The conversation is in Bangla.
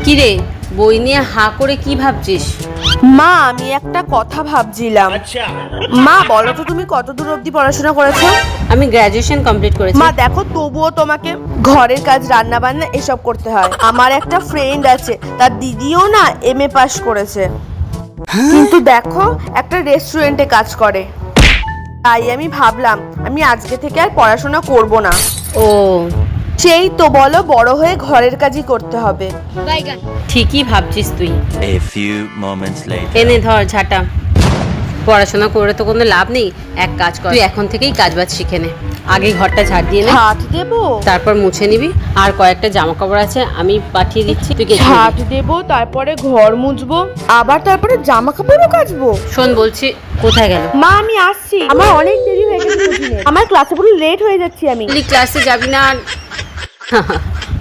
কি রে, বই নিয়ে হা করে কি ভাবছিস? মা, আমি একটা কথা ভাবছিলাম। মা বলো তো, তুমি কত দূর অবধি পড়াশোনা করেছো? আমি গ্র্যাজুয়েশন কমপ্লিট করেছি। মা দেখো, তবুও তোমাকে ঘরের কাজ, রান্না বান্না এসব করতে হয়। আমার একটা ফ্রেন্ড আছে, তার দিদিও না MA পাস করেছে, কিন্তু দেখো একটা রেস্টুরেন্টে কাজ করে। তাই আমি ভাবলাম আমি আজকে থেকে আর পড়াশোনা করব না। ও, সেই তো বলো, বড় হয়ে ঘরের কাজই করতে হবে। ঠিকই ভাবছিস তুই। A few moments later. এনে ধর ঝাঁটা। পড়াশোনা করে তো কোনো লাভ নেই, এক কাজ কর, তুই এখন থেকেই কাজবাজ শিখে নে। আগে ঘরটা ঝাড় দিয়ে নে, ঝাঁট দেবো? তারপর মুছে নিবি। আর কয়েকটা জামা কাপড় আছে, আমি পাঠিয়ে দিচ্ছি, তুই কেচে নিবি। ঝাঁট দেবো, তারপরে ঘর মুছবো, আবার তারপরে জামা কাপড়ও কাচবো। শোন বলছি, কোথায় গেল? মা আমি আসছি, আমার অনেক দেরি হয়ে গেছে, আমার ক্লাসে পুরো লেট হয়ে যাচ্ছি আমি। ক্লাসে যাবি না?